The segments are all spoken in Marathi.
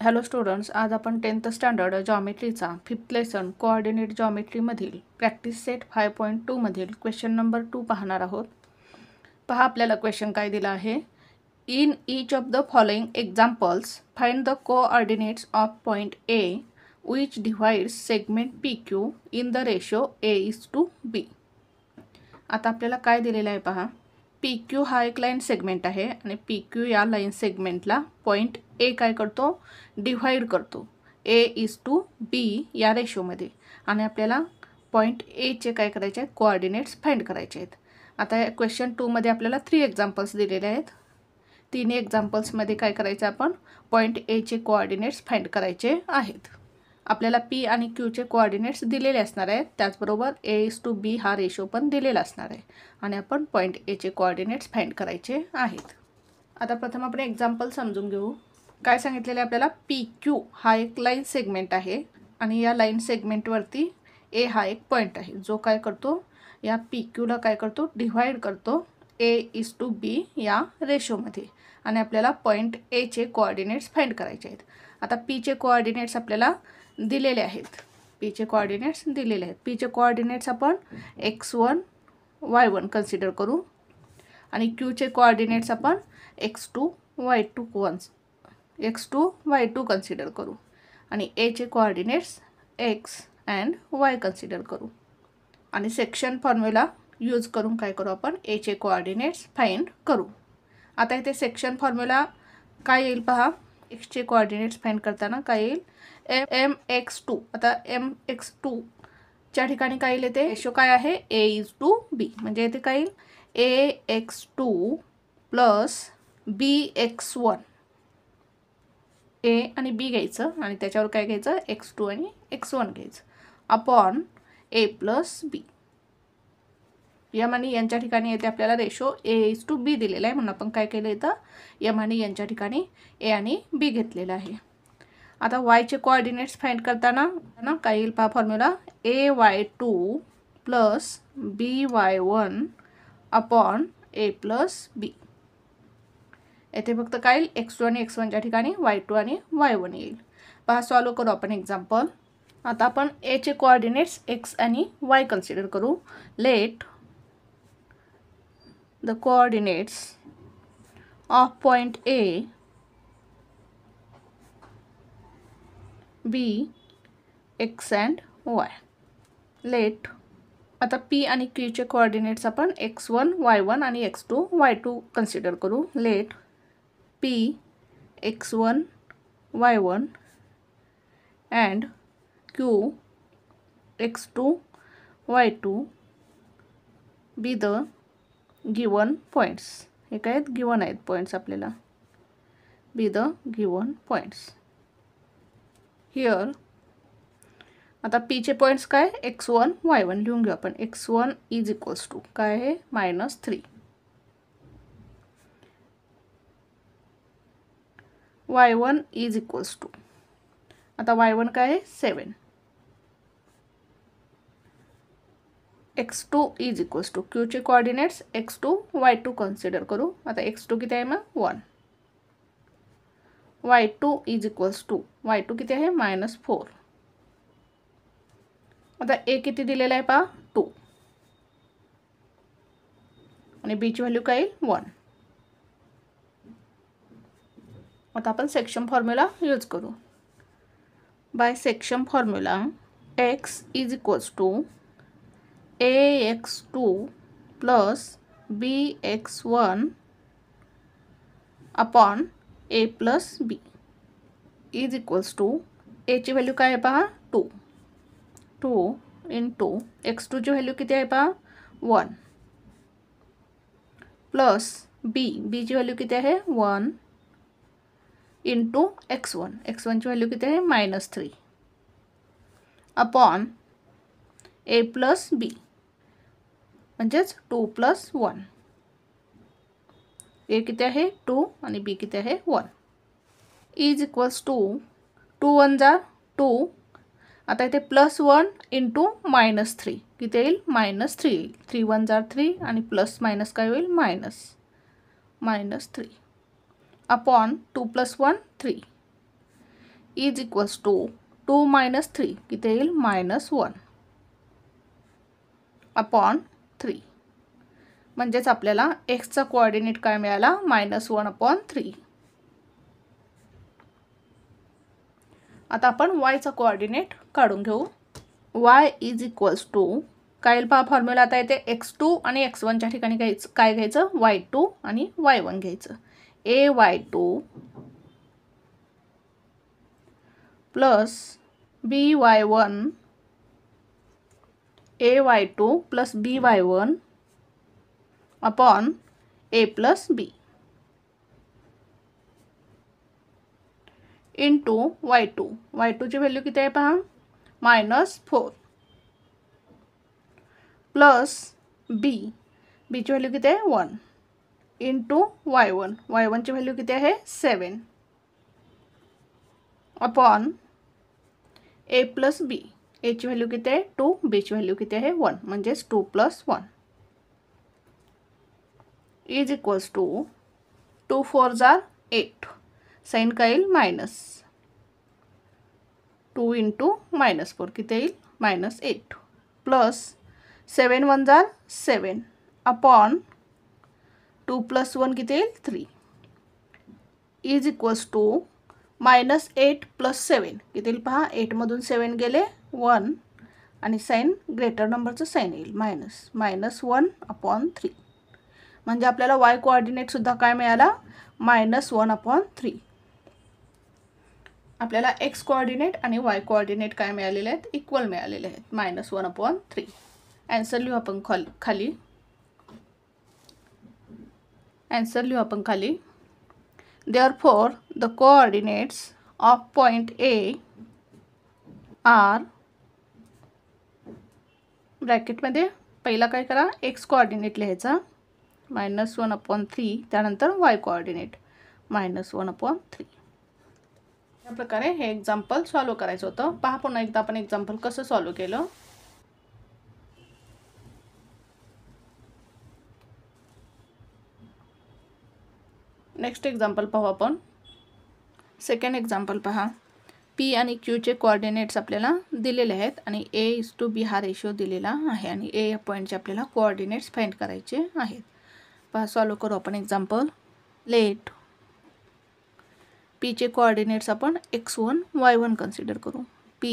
हॅलो स्टुडंट्स, आज आपण 10th स्टँडर्ड जॉमेट्रीचा 5th लेसन कोऑर्डिनेट जॉमेट्रीमधील प्रॅक्टिस सेट 5.2 मधील क्वेश्चन नंबर 2 पाहणार आहोत. पहा आपल्याला क्वेश्चन काय दिला आहे. In each of the following examples find the coordinates of point A which divides segment PQ in the ratio A:B. आता आपल्याला काय दिलेलं आहे पहा. PQ हा एक लाईन सेगमेंट आहे आणि PQ या लाईन सेगमेंटला पॉइंट ए काय करतो, डिव्हाइड करतो A:B या रेशोमध्ये. आणि आपल्याला पॉइंट एचे काय करायचे आहेत, कोऑर्डिनेट्स फाइंड करायचे आहेत. आता क्वेश्चन 2 मध्ये आपल्याला 3 एक्झाम्पल्स दिलेले आहेत. तिन्ही एक्झाम्पल्समध्ये काय करायचं, आपण पॉइंट एचे कोऑर्डिनेट्स फाइंड करायचे आहेत. आपल्याला P आणि Qचे कोऑर्डिनेट्स दिलेले असणार आहेत. त्याचबरोबर A:B हा रेशो पण दिलेला असणार आहे आणि आपण पॉइंट एचे कोऑर्डिनेट्स फाइंड करायचे आहेत. आता प्रथम आपण एक्झाम्पल समजून घेऊ. काय सांगितलेले आपल्याला, PQ हा एक लाईन सेगमेंट आहे आणि या लाईन सेगमेंटवरती A हा एक पॉइंट आहे, जो काय करतो, या PQला काय करतो, डिव्हाइड करतो A:B या रेशोमध्ये. आणि आपल्याला पॉइंट एचे कोऑर्डिनेट्स फाइंड करायचे आहेत. आता Pचे कोऑर्डिनेट्स आपल्याला दिलेले आहेत. Pचे कोऑर्डिनेट्स दिलेले आहेत. Pचे कोऑर्डिनेट्स आपण x1 y1 कन्सिडर करू आणि Qचे कोऑर्डिनेट्स आपण x2 y2 कन्सिडर करू आणि Aचे coordinates x and y consider करू. आणि सेक्शन फॉर्म्युला यूज करून काय करू, आपण Aचे कोऑर्डिनेट्स फाइंड करू. आता इथे सेक्शन फॉर्म्युला काय येईल पहा. एक्सचे कोऑर्डिनेट्स फाइंड करताना काय येईल, mx2. आता mx2 च्या ठिकाणी काय येईल, येते रेशो काय आहे, A:B. म्हणजे येते काय येईल, ax2 प्लस bx1. A आणि B घ्यायचं आणि त्याच्यावर काय घ्यायचं, x2 आणि x1 घ्यायचं अपॉन A+B. यम आणि यांच्या ठिकाणी येते आपल्याला रेशो A:B दिलेला आहे, म्हणून आपण काय केलं, इथं यम आणि यांच्या ठिकाणी A आणि B घेतलेला आहे. आता yचे कोऑर्डिनेट्स फाइंड करताना काय येईल पहा formula, ay2 plus by1 upon A+B. येथे फक्त काय येईल, x2 आणि x1च्या ठिकाणी y2 आणि y1 येईल. पहा सॉल्व करू आपण एक्झाम्पल. आता आपण Aचे कोऑर्डिनेट्स x आणि y कन्सिडर करू. Let the coordinates of point A be x and y. Let आता P आणि Qचे कोऑर्डिनेट्स आपण x1 y1 आणि x2 y2 कन्सिडर करू. Let P x1 y1 and Q x2 y2 be the given points. हे काय आहेत, गिवन आहेत पॉइंट्स आपल्याला. Be the given points here. आता Pचे पॉइंट्स काय, x1 y1 लिहून घेऊ आपण. x1 इज इक्वल्स टू काय आहे, -3. y1 इज इक्वल्स टू, आता y1 काय आहे, 7. x2 इज इक्वल्स टू, Qचे कोऑर्डिनेट्स x2 y2 कन्सिडर करू. आता x2 किती आहे, मग 1. y2 is equals to, y2 किती आहे, -4. आता A किती दिलेला आहे पहा, 2 आणि Bची व्हॅल्यू काय येईल, 1. आता आपण सेक्शन फॉर्म्युला यूज करू. By section formula x is equals to ax2 plus bx1 upon A+B is equals to, Aची व्हॅल्यू काय आहे पहा, 2 इंटू x2ची व्हॅल्यू किती आहे पहा, 1 प्लस Bची व्हॅल्यू किती आहे, 1 इंटू x1ची व्हॅल्यू किती आहे, -3 अपॉन A+B म्हणजेच 2 + 1. A किती आहे, 2 आणि B किती आहे, 1 इज इक्वल्स टू 2 1 जा 2. आता इथे +1 इंटू -3 किती येईल, -3 येईल. 3 1 जा 3 आणि प्लस मायनस काय होईल, -3 upon 2 + 1 3 is equals to 2 minus 3 किती येईल -1 अपॉन 3. म्हणजेच आपल्याला एक्सचा कोऑर्डिनेट काय मिळाला -1 अपॉन 3. आता आपण वायचा कोऑर्डिनेट काढून घेऊ. y इज इक्वल्स टू काय येईल पहा फॉर्म्युला आता येते x2 आणि x1च्या ठिकाणी काय घ्यायचं y2 आणि y1 घ्यायचं. ay2 plus by1 ay2 plus by1 upon a plus b into y2 ची व्हॅल्यू किती आहे पहा -4 प्लस b ची व्हॅल्यू किती आहे 1 इंटू y1 ची व्हॅल्यू किती आहे 7 अपॉन a प्लस b ची व्हॅल्यू किती आहे 2 b ची व्हॅल्यू किती आहे 1 म्हणजेच 2 प्लस 1 इज इक्वल्स टू 2 4 जार 8 साइन काय येईल -2 इंटू -4 किती येईल -8 प्लस 7 1 जार 7 अपॉन 2 प्लस 1 किती येईल 3 इज इक्वल्स टू -8 प्लस 7 किती येईल पहा 8 मधून 7 गेले 1 आणि साइन ग्रेटर नंबरचं साइन येईल -1 अपॉन 3. म्हणजे आपल्याला y कोऑर्डिनेट सुद्धा काय मिळाला -1 अपॉन 3. आपल्याला x कोऑर्डिनेट आणि y कोऑर्डिनेट काय मिळालेले आहेत इक्वल मिळालेले आहेत -1 अपॉन 3. आन्सर लिहू आपण खाली. Therefore the coordinates of point A are bracket मध्ये पहिला काय करा x कोऑर्डिनेट लिहायचा -1 अपॉन 3 त्यानंतर y कोऑर्डिनेट -1 अपॉन 3. या प्रकारे हे एक्झाम्पल सॉल्व करायचं होतं. पहा पुन्हा एकदा आपण एक्झाम्पल कसं सॉल्व केलं. नेक्स्ट एक्झाम्पल पाहू आपण. सेकंड एक्झाम्पल पहा. P आणि Q चे कोऑर्डिनेट्स आपल्याला दिलेले आहेत आणि A:B हा रेशो दिलेला आहे आणि A या पॉईंटचे आपल्याला कोऑर्डिनेट्स फाइंड करायचे आहेत. पहा सॉल्व करू आपण एक्झाम्पल. लेट P चे कोऑर्डिनेट्स आपण x1 y1 कन्सिडर करू. P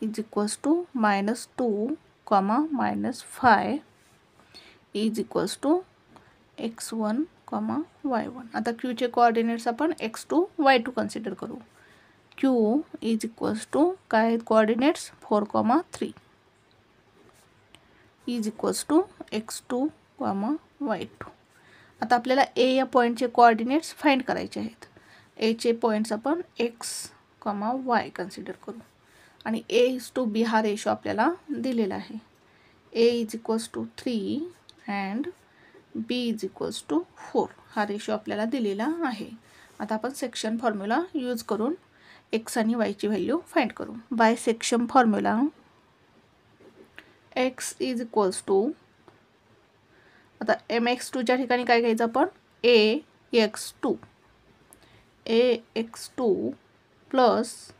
is equals to -2, -5 is equals to x1, y1. आता Q चे कोऑर्डिनेट्स आपण x2 y2 कन्सिडर करू. Q इज इक्वल्स टू काय coordinates 4, 3 is equals to x2, y2. आता आपल्याला A या पॉईंटचे कोऑर्डिनेट्स फाइंड करायचे आहेत. A चे पॉईंट्स आपण x, y कन्सिडर करू आणि A:B हा रेशो आपल्याला दिलेला आहे. A is equals to 3 and B is equals to 4 हा रेशो आपल्याला दिलेला आहे. आता आपण सेक्शन फॉर्म्युला यूज करून x आणि y ची व्हॅल्यू फाइंड करू. By section formula x is equals to आता mx2 च्या ठिकाणी काय घ्यायचं आपण ax2 प्लस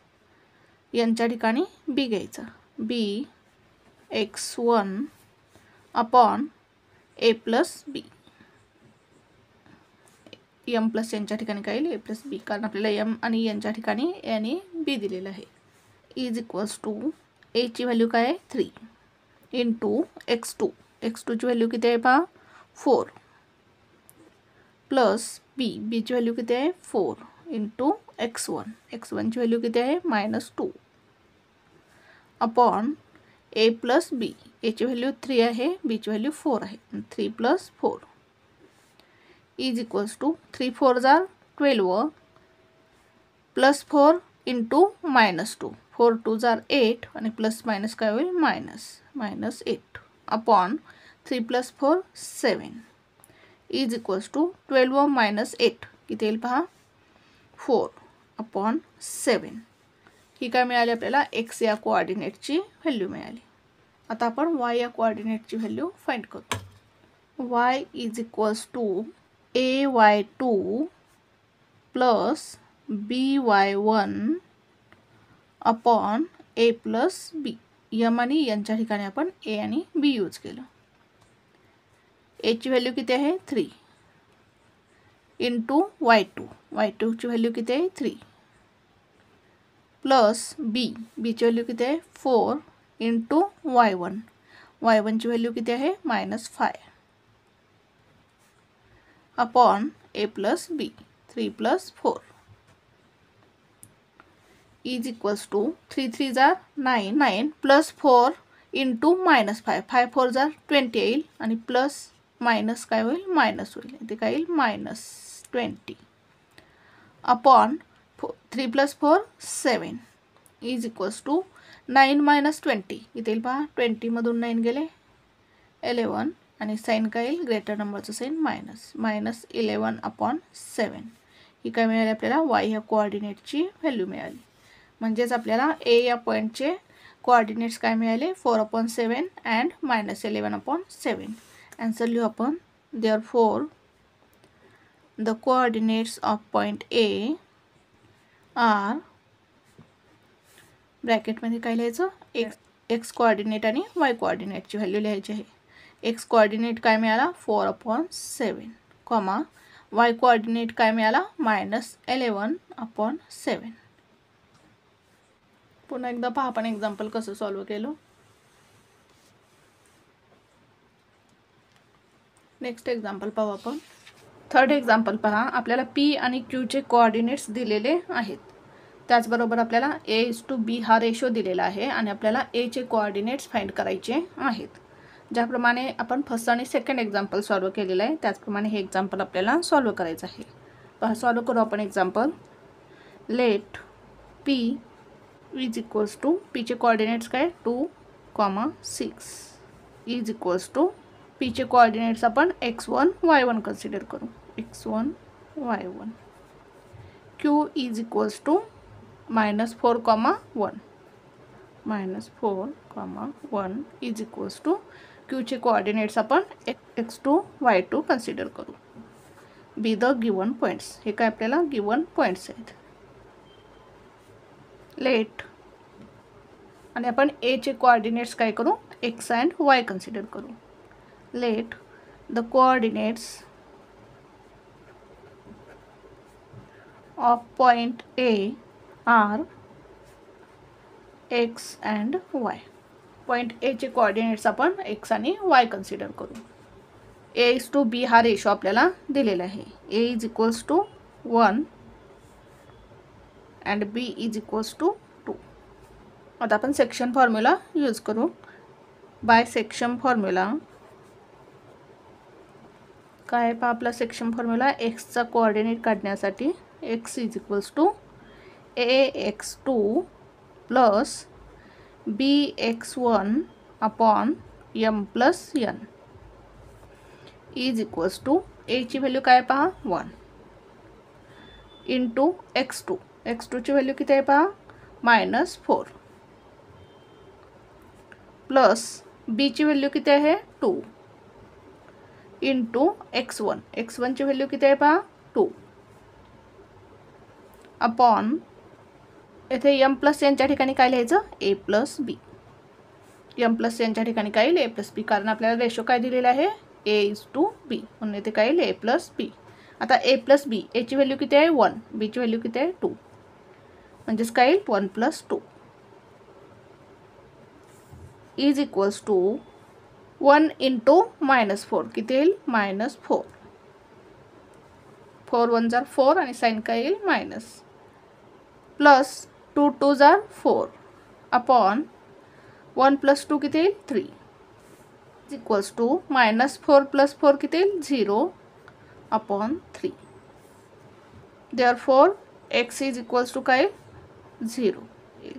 यांच्या ठिकाणी b घ्यायचा bx1 upon a plus b. m plus यांच्या ठिकाणी काय येईल a प्लस b कारण आपल्याला m आणि यांच्या ठिकाणी a आणि b दिलेलं आहे. इज इक्वल्स टू a ची व्हॅल्यू काय आहे 3 इंटू x2 ची व्हॅल्यू किती आहे पहा 4 प्लस b ची व्हॅल्यू किती आहे 4 इंटू x1 ची व्हॅल्यू किती आहे -2 अपॉन a प्लस b ची व्हॅल्यू 3 आहे b ची व्हॅल्यू 4 आहे 3 प्लस 4 इज इक्वल्स टू 3 4 जार 12 प्लस 4 इंटू -2 4 2 जार 8 आणि प्लस मायनस काय होईल -8 upon 3 plus 4 7 is equals to 12 - 8 किती येईल पहा 4 अपॉन 7. ही काय मिळाली आपल्याला x या कोऑर्डिनेटची व्हॅल्यू मिळाली. आता आपण y या कोऑर्डिनेटची व्हॅल्यू फाइंड करू. y is equals to ay2 plus by1 upon a plus B. यम आणि यांच्या ठिकाणी आपण a आणि b यूज केलं. a ची व्हॅल्यू किती आहे 3 इंटू y2 ची व्हॅल्यू किती आहे 3 प्लस b ची व्हॅल्यू किती आहे 4 इंटू y1 ची व्हॅल्यू किती आहे -5 upon a plus B 3 plus 4 is equals to 3 3 जार 9 प्लस 4 इंटू -5 5 4 जार 20 येईल आणि प्लस मायनस काय होईल मायनस होईल. इथे काय येईल -20 upon 3 plus 4 7 is equals to 9 - 20. इथे येईल पहा 20 मधून 9 गेले 11 आणि साइन काय येईल ग्रेटर नंबरचं साइन -11 अपॉन 7. ही काय मिळाली आपल्याला y ह्या कोऑर्डिनेटची व्हॅल्यू मिळाली. म्हणजेच आपल्याला a या पॉईंटचे कोऑर्डिनेट्स काय मिळाले 4/7 अँड -11/7. आन्सर लिहू आपण. Therefore the coordinates of point A are ब्रॅकेटमध्ये काय लिहायचं x कोऑर्डिनेट आणि y कोऑर्डिनेटची व्हॅल्यू लिहायची आहे. x कोऑर्डिनेट काय मिळाला 4/7 कॉमा y कोऑर्डिनेट काय मिळाला -11/7. पुन्हा एकदा पहा आपण एक्झाम्पल कसं सॉल्व केलं. नेक्स्ट एक्झाम्पल पाहू आपण. थर्ड एक्झाम्पल पहा. आपल्याला P आणि Q चे कोऑर्डिनेट्स दिलेले आहेत. त्याचबरोबर आपल्याला A:B हा रेशो दिलेला आहे आणि आपल्याला A चे कोऑर्डिनेट्स फाइंड करायचे आहेत. ज्याप्रमाणे आपण फर्स्ट आणि सेकंड एक्झाम्पल सॉल्व केलेलं आहे त्याचप्रमाणे हे एक्झाम्पल आपल्याला सॉल्व करायचं आहे. पहा सॉल्व करू आपण example. Let P is equals to P चे कोऑर्डिनेट्स काय 2, 6 इज इक्वल्स टू P चे कोऑर्डिनेट्स आपण x1 y1 कन्सिडर करू. x1 y1. Q is equals to -4, 1 is equals to Q चे कोऑर्डिनेट्स आपण x2 y2 कन्सिडर करू. Be the given points. हे काय आपल्याला गिवन पॉइंट्स आहेत. लेट आणि आपण A चे कोऑर्डिनेट्स काय करू x अँड y कन्सिडर करू. Let the coordinates of point A are x and y. Point A चे कोऑर्डिनेट्स आपण x आणि y कन्सिडर करू. A:B हा रेशो आपल्याला दिलेला आहे. A is equals to 1 and B is equals to 2. आता आपण सेक्शन फॉर्म्युला यूज करू. बाय सेक्शन फॉर्म्युला काय पहा आपला सेक्शन फॉर्म्युला एक्सचा कोऑर्डिनेट काढण्यासाठी x is equals to ax2 plus bx1 upon m plus n is equals to a ची व्हॅल्यू काय पहा 1 इंटू x2 ची व्हॅल्यू किती आहे पहा -4 प्लस b ची व्हॅल्यू किती आहे 2 इंटू x1 ची व्हॅल्यू किती आहे पहा 2 अपॉन येथे m प्लस n च्या ठिकाणी काय लिहायचं a plus B. m plus n च्या ठिकाणी काय येईल a प्लस बी कारण आपल्याला रेशो काय दिलेला आहे a:b म्हणून येथे काय येईल a प्लस बी. आता a प्लस बी a ची व्हॅल्यू किती आहे 1 b ची व्हॅल्यू किती आहे 2 म्हणजेच काय येईल 1 plus 2 is equals to 1 into -4 किती येईल -4. 4 1 जार 4 आणि साइन काय येईल मायनस प्लस 2 2 जार 4 अपॉन 1 प्लस 2 किती येईल 3 इज इक्वल्स टू -4 प्लस 4 किती येईल 0 upon 3. Therefore x is equals to काय 0 येईल.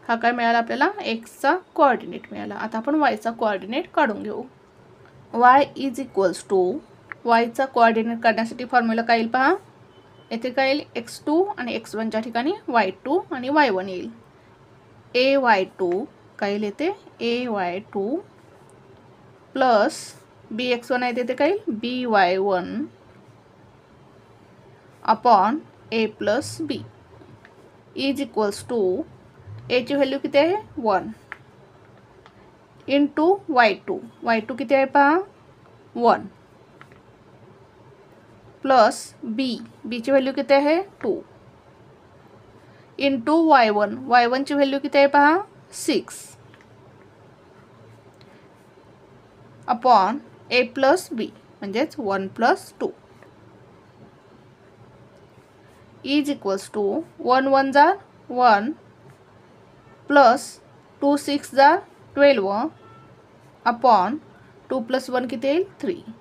हा काय मिळाला आपल्याला एक्सचा कोऑर्डिनेट मिळाला. आता आपण वायचा कोऑर्डिनेट काढून घेऊ. y इज इक्वल्स टू वायचा कोऑर्डिनेट काढण्यासाठी फॉर्म्युला काय येईल पहा. येथे काय येईल x2 आणि x1 च्या ठिकाणी y2 आणि y1 येईल. ay2 काय येईल येते ay2 प्लस bx1 आहे तिथे काय येईल by1 upon A plus B is equals to एची व्हॅल्यू किती आहे 1 इंटू y2 किती आहे पहा 1 प्लस बीची व्हॅल्यू किती आहे 2 इंटू y1ची व्हॅल्यू किती आहे पहा 6 अपॉन ए प्लस बी म्हणजेच 1 प्लस 2 इज इक्वल्स टू 1 1 जा 1 प्लस 2 6 जा 12 अपॉन 2 प्लस 1 किती येईल 3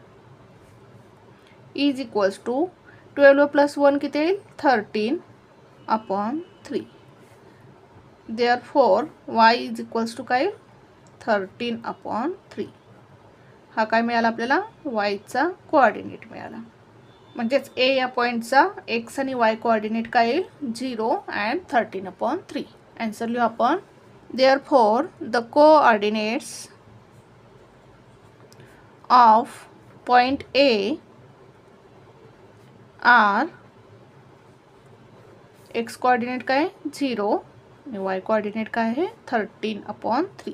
इज इक्वल्स टू 12 प्लस 1 किती येईल 13 upon 3 therefore y is equals to काय 13 अपॉन 3 हा काय मिळाला आपल्याला yचा कोऑर्डिनेट मिळाला म्हणजेच a या पॉईंटचा x आणि y कोऑर्डिनेट काय येईल 0 and 13 अपॉन 3 आन्सर लिहू आपण therefore the coordinates of point A are x coordinate काय 0 आणि y कोऑर्डिनेट काय आहे 13 अपॉन 3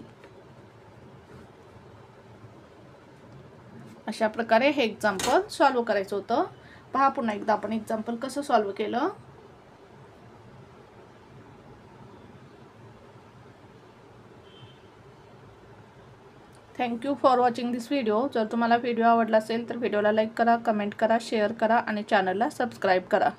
अशा प्रकारे हे एक्झाम्पल सॉल्व करायचं होतं पहा पुन्हा एकदा आपण एक्झाम्पल कसं सॉल्व केलं thank you for watching this video जर तुम्हाला व्हिडिओ आवडला असेल तर व्हिडिओला लाईक करा कमेंट करा शेअर करा आणि चॅनलला सबस्क्राईब करा